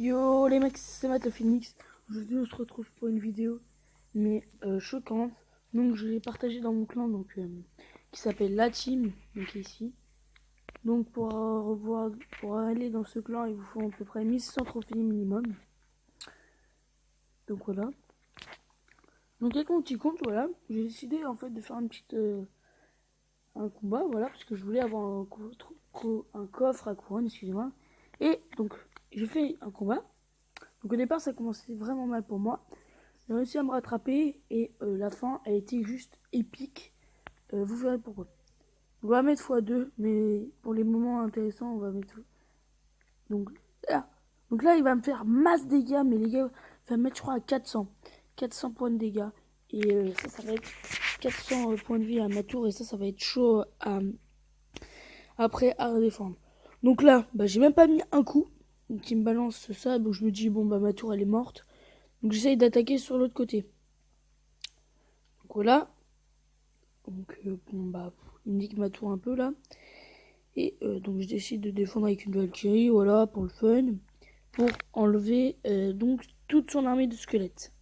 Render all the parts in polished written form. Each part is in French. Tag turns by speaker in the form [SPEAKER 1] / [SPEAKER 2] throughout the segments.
[SPEAKER 1] Yo les mecs, c'est Matt le Phoenix. Aujourd'hui on se retrouve pour une vidéo mais choquante. Donc je l'ai partagée dans mon clan donc qui s'appelle La Team, donc ici. Donc pour aller dans ce clan il vous faut à peu près 1600 trophées minimum. Donc voilà. Donc avec mon petit compte, voilà, j'ai décidé en fait de faire un combat, voilà, parce que je voulais avoir un coffre à couronne, excusez-moi. Et donc j'ai fait un combat. Donc au départ ça commençait vraiment mal pour moi. J'ai réussi à me rattraper et la fin a été juste épique. Vous verrez pourquoi. On va mettre x2, mais pour les moments intéressants on va mettre... Donc là il va me faire masse dégâts, mais les gars, il va me mettre je crois à 400 points de dégâts. Et ça va être 400 points de vie à ma tour, et ça va être chaud après à redéfendre. Donc là, j'ai même pas mis un coup. Donc il me balance ça, donc je me dis bon ma tour elle est morte. Donc j'essaye d'attaquer sur l'autre côté. Donc voilà. Donc il me dit que ma tour un peu là. Et donc je décide de défendre avec une Valkyrie, voilà, pour le fun. Pour enlever donc toute son armée de squelettes.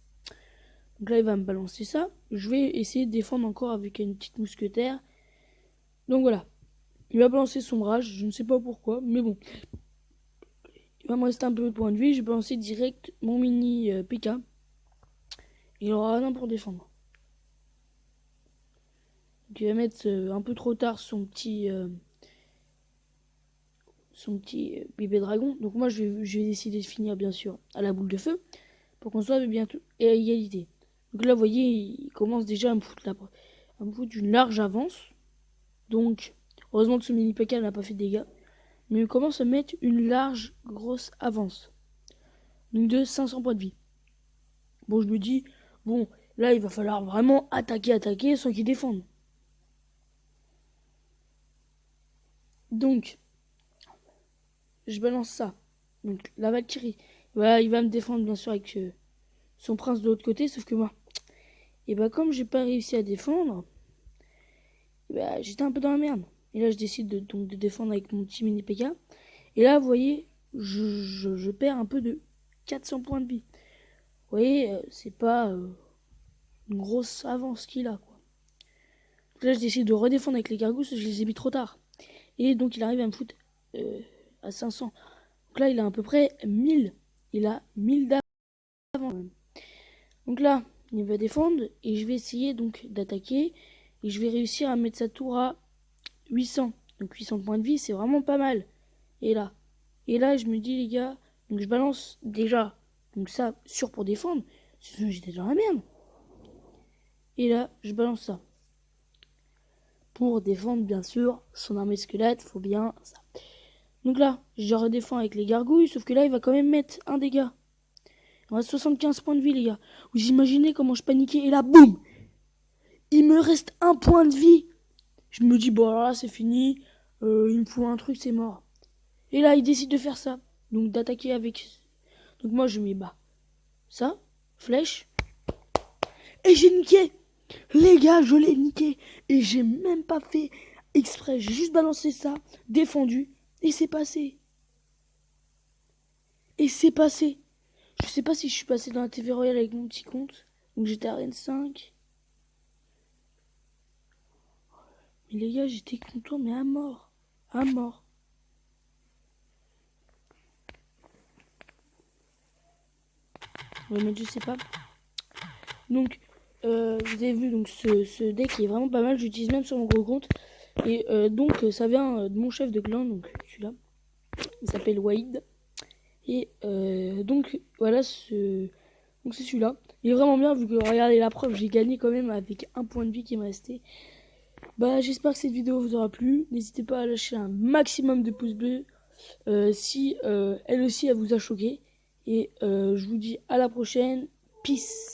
[SPEAKER 1] Donc là il va me balancer ça. Je vais essayer de défendre encore avec une petite mousquetaire. Donc voilà. Il va balancer son rage, je ne sais pas pourquoi, mais bon. Il va me rester un peu de points de vie, je vais balancer direct mon mini PK. Il aura rien pour défendre. Donc il va mettre un peu trop tard son petit bébé dragon. Donc moi je vais décider de finir bien sûr à la boule de feu pour qu'on soit bientôt à égalité. Donc là vous voyez il commence déjà à me foutre une large avance. Donc heureusement que ce mini PK n'a pas fait de dégâts. Mais il commence à mettre une large grosse avance. Donc de 500 points de vie. Bon je me dis bon là il va falloir vraiment attaquer sans qu'il défende. Donc je balance ça. Donc la Valkyrie. Voilà, il va me défendre bien sûr avec son prince de l'autre côté, sauf que moi, et comme j'ai pas réussi à défendre, j'étais un peu dans la merde. Et là je décide de défendre avec mon petit mini PK. Et là vous voyez, je perds un peu de 400 points de vie. Vous voyez, c'est pas une grosse avance qu'il a quoi. Donc là je décide de redéfendre avec les gargousses, je les ai mis trop tard. Et donc il arrive à me foutre à 500. Donc là il a à peu près 1000. Il a 1000 d'avance. Donc là il va défendre et je vais essayer donc d'attaquer. Et je vais réussir à mettre sa tour à 800. Donc 800 points de vie c'est vraiment pas mal. Et là je me dis les gars, donc je balance déjà donc ça sûr pour défendre. Sinon j'étais dans la merde. Et là je balance ça. Pour défendre bien sûr son armée squelette, faut bien ça. Donc là, je redéfends avec les gargouilles, sauf que là, il va quand même mettre un dégât. Il me reste 75 points de vie, les gars. Vous imaginez comment je paniquais, et là, boum! Il me reste un point de vie. Je me dis, bon, alors là, c'est fini. Il me faut un truc, c'est mort. Et là, il décide de faire ça. Donc, d'attaquer avec... Donc, moi, je mets ça, flèche. Et j'ai niqué! Les gars, je l'ai niqué. Et j'ai même pas fait exprès. J'ai juste balancé ça, défendu. Et c'est passé. Je sais pas si je suis passé dans la TV Royale avec mon petit compte. Donc j'étais à Rennes 5. Mais les gars, j'étais content, mais à mort. À mort. Ouais, mais je sais pas. Donc, vous avez vu donc ce deck qui est vraiment pas mal. J'utilise même sur mon gros compte. Et donc, ça vient de mon chef de clan. Donc, celui-là. Il s'appelle Wade. Et donc, voilà donc c'est celui-là. Il est vraiment bien vu que, regardez la preuve, j'ai gagné quand même avec un point de vie qui me restait. J'espère que cette vidéo vous aura plu. N'hésitez pas à lâcher un maximum de pouces bleus si elle aussi elle vous a choqué. Et je vous dis à la prochaine. Peace.